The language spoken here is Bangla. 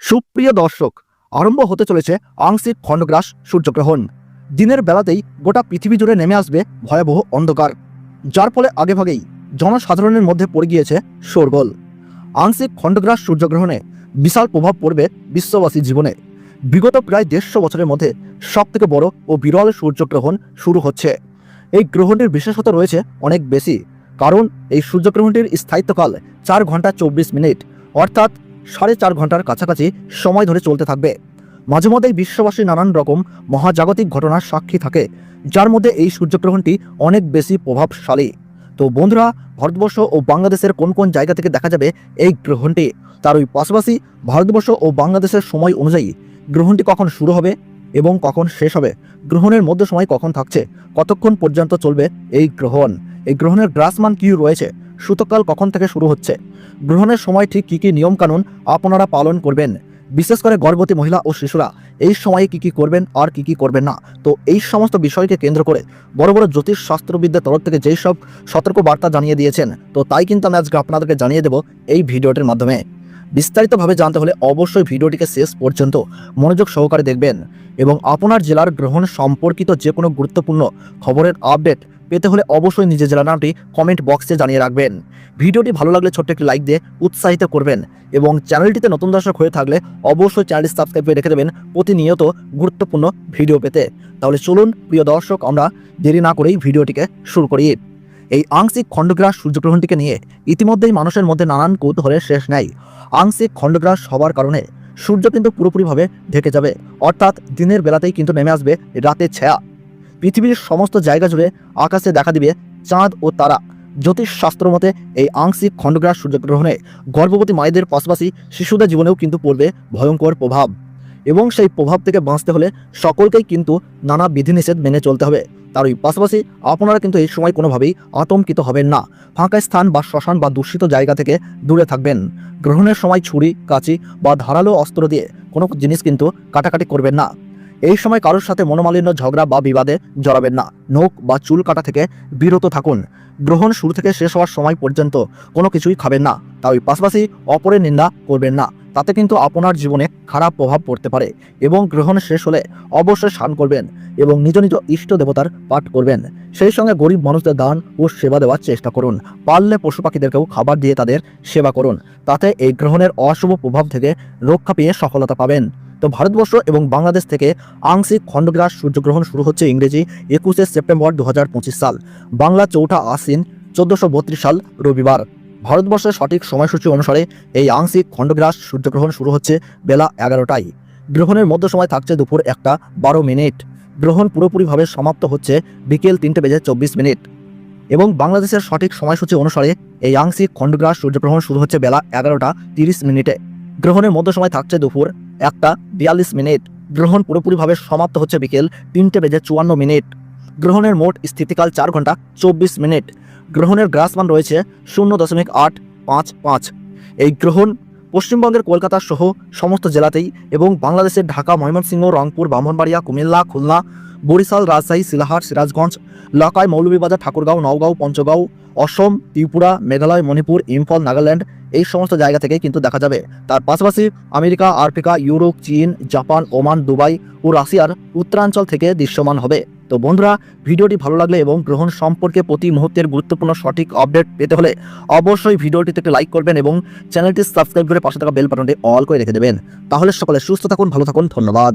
সুপ্রিয় দর্শক, আরম্ভ হতে চলেছে আংশিক খণ্ডগ্রাস সূর্যগ্রহণ। দিনের বেলাতেই গোটা পৃথিবী জুড়ে নেমে আসবে ভয়াবহ অন্ধকার, যার ফলে আগেভাগেই জনসাধারণের মধ্যে পড়ে গিয়েছে শোরগোল। আংশিক খণ্ডগ্রাস সূর্যগ্রহণে বিশাল প্রভাব পড়বে বিশ্ববাসীর জীবনে। বিগত প্রায় 150 বছরের মধ্যে সবথেকে বড় ও বিরল সূর্যগ্রহণ শুরু হচ্ছে। এই গ্রহণটির বিশেষত্ব রয়েছে অনেক বেশি, কারণ এই সূর্যগ্রহণটির স্থায়িত্বকাল 4 ঘন্টা 24 মিনিট, অর্থাৎ 4.5 ঘন্টার কাছাকাছি সময় ধরে চলতে থাকবে। মাঝে মধ্যেই বিশ্ববাসী নানান রকম মহাজাগতিক ঘটনার সাক্ষী থাকে, যার মধ্যে এই সূর্যগ্রহণটি অনেক বেশি প্রভাবশালী। তো বন্ধুরা, ভারতবর্ষ ও বাংলাদেশের কোন কোন জায়গা থেকে দেখা যাবে এই গ্রহণটি, তার ওই পাশাপাশি ভারতবর্ষ ও বাংলাদেশের সময় অনুযায়ী গ্রহণটি কখন শুরু হবে এবং কখন শেষ হবে, গ্রহণের মধ্য সময় কখন থাকছে, কতক্ষণ পর্যন্ত চলবে এই গ্রহণ, এই গ্রহণের গ্রাসমান কি রয়েছে, সূতককাল কখন থেকে শুরু হচ্ছে, গ্রহণের সময় ঠিক কী কী নিয়মকানুন আপনারা পালন করবেন, বিশেষ করে গর্ভবতী মহিলা ও শিশুরা এই সময়ে কী কী করবেন আর কী কী করবেন না। তো এই সমস্ত বিষয়কে কেন্দ্র করে বড় বড় জ্যোতিষ শাস্ত্রবিদদের তরফ থেকে যেই সব সতর্ক বার্তা জানিয়ে দিয়েছেন, তো তাই কিন্তু আমি আজকে আপনাদেরকে জানিয়ে দেব এই ভিডিওটির মাধ্যমে। বিস্তারিতভাবে জানতে হলে অবশ্যই ভিডিওটিকে শেষ পর্যন্ত মনোযোগ সহকারে দেখবেন এবং আপনার জেলার গ্রহণ সম্পর্কিত যে কোনো গুরুত্বপূর্ণ খবরের আপডেট পেতে হলে অবশ্যই নিজের জেলার নামটি কমেন্ট বক্সে জানিয়ে রাখবেন। ভিডিওটি ভালো লাগলে ছোট্ট একটি লাইক দিয়ে উৎসাহিত করবেন এবং চ্যানেলটিতে নতুন দর্শক হয়ে থাকলে অবশ্যই চ্যানেলটি সাবস্ক্রাইব করে রেখে দেবেন প্রতিনিয়ত গুরুত্বপূর্ণ ভিডিও পেতে। তাহলে চলুন প্রিয় দর্শক, আমরা দেরি না করেই ভিডিওটিকে শুরু করি। এই আংশিক খণ্ডগ্রাস সূর্যগ্রহণটিকে নিয়ে ইতিমধ্যেই মানুষের মধ্যে নানান কৌতূহলের শেষ নেই। আংশিক খণ্ডগ্রাস হওয়ার কারণে সূর্য কিন্তু পুরোপুরিভাবে ঢেকে যাবে, অর্থাৎ দিনের বেলাতেই কিন্তু নেমে আসবে রাতের ছায়া। পৃথিবীর সমস্ত জায়গা জুড়ে আকাশে দেখা দিবে চাঁদ ও তারা। জ্যোতিষশাস্ত্র মতে এই আংশিক খণ্ডগ্রাস সূর্যগ্রহণে গর্ভবতী মায়েদের পাশাপাশি শিশুদের জীবনেও কিন্তু পড়বে ভয়ঙ্কর প্রভাব, এবং সেই প্রভাব থেকে বাঁচতে হলে সকলকেই কিন্তু নানা বিধিনিষেধ মেনে চলতে হবে। তার ওই পাশাপাশি আপনারা কিন্তু এই সময় কোনোভাবেই আতঙ্কিত হবেন না। ফাঁকা স্থান বা শ্মশান বা দূষিত জায়গা থেকে দূরে থাকবেন। গ্রহণের সময় ছুরি, কাঁচি বা ধারালো অস্ত্র দিয়ে কোনো জিনিস কিন্তু কাটাকাটি করবেন না। এই সময় কারোর সাথে মনোমালিন্য, ঝগড়া বা বিবাদে জড়াবেন না। নখ বা চুল কাটা থেকে বিরত থাকুন। গ্রহণ শুরু থেকে শেষ হওয়ার সময় পর্যন্ত কোনো কিছুই খাবেন না। তার পাশাপাশি অপরের নিন্দা করবেন না, তাতে কিন্তু আপনার জীবনে খারাপ প্রভাব পড়তে পারে। এবং গ্রহণ শেষ হলে অবশ্যই স্নান করবেন এবং নিজ নিজ ইষ্ট দেবতার পাঠ করবেন। সেই সঙ্গে গরিব মানুষদের দান ও সেবা দেওয়ার চেষ্টা করুন। পারলে পশু পাখিদেরকেও খাবার দিয়ে তাদের সেবা করুন, তাতে এই গ্রহণের অশুভ প্রভাব থেকে রক্ষা পেয়ে সফলতা পাবেন। তো ভারতবর্ষ এবং বাংলাদেশ থেকে আংশিক খণ্ডগ্রাস সূর্যগ্রহণ শুরু হচ্ছে ইংরেজি 21 সেপ্টেম্বর 2025 সাল, বাংলা 4 আশ্বিন 1432 সাল রবিবার। ভারতবর্ষের সঠিক সময়সূচি অনুসারে এই আংশিক খণ্ডগ্রাস সূর্যগ্রহণ শুরু হচ্ছে বেলা 11টায়। গ্রহণের মধ্য সময় থাকছে দুপুর 1:12। গ্রহণ পুরোপুরিভাবে সমাপ্ত হচ্ছে বিকেল 3:24 এবং বাংলাদেশের সঠিক সময়সূচি অনুসারে এই আংশিক খণ্ডগ্রাস সূর্যগ্রহণ শুরু হচ্ছে বেলা 11:30। গ্রহণের মধ্য সময় থাকছে দুপুর 1:42। গ্রহণ পুরোপুরিভাবে সমাপ্ত হচ্ছে বিকেল 3:54। গ্রহণের মোট স্থিতিকাল 4 ঘন্টা 24 মিনিট। গ্রহণের গ্রাসমান রয়েছে 0.855। এই গ্রহণ পশ্চিমবঙ্গের কলকাতা সহ সমস্ত জেলাতেই এবং বাংলাদেশের ঢাকা, ময়মনসিংহ, রংপুর, ব্রাহ্মণবাড়িয়া, কুমিল্লা, খুলনা, বরিশাল, রাজশাহী, সিলাহাট, সিরাজগঞ্জ, লাকাই, মৌলভীবাজার, ঠাকুরগাঁও, নওগাঁও, পঞ্চগাঁও, অসম, ত্রিপুরা, মেঘালয়, মণিপুর, ইম্ফল, নাগাল্যান্ড এই সমস্ত জায়গা থেকেই কিন্তু দেখা যাবে। তার পাশাপাশি আমেরিকা, আফ্রিকা, ইউরোপ, চীন, জাপান, ওমান, দুবাই ও রাশিয়ার উত্তরাঞ্চল থেকে দৃশ্যমান হবে। তো বন্ধুরা, ভিডিওটি ভালো লাগলে এবং গ্রহণ সম্পর্কে প্রতি মুহূর্তের গুরুত্বপূর্ণ সঠিক আপডেট পেতে হলে অবশ্যই ভিডিওটিতে একটি লাইক করবেন এবং চ্যানেলটি সাবস্ক্রাইব করে পাশে থাকা বেল বাটনটি অল করে রেখে দেবেন। তাহলে সকলে সুস্থ থাকুন, ভালো থাকুন, ধন্যবাদ।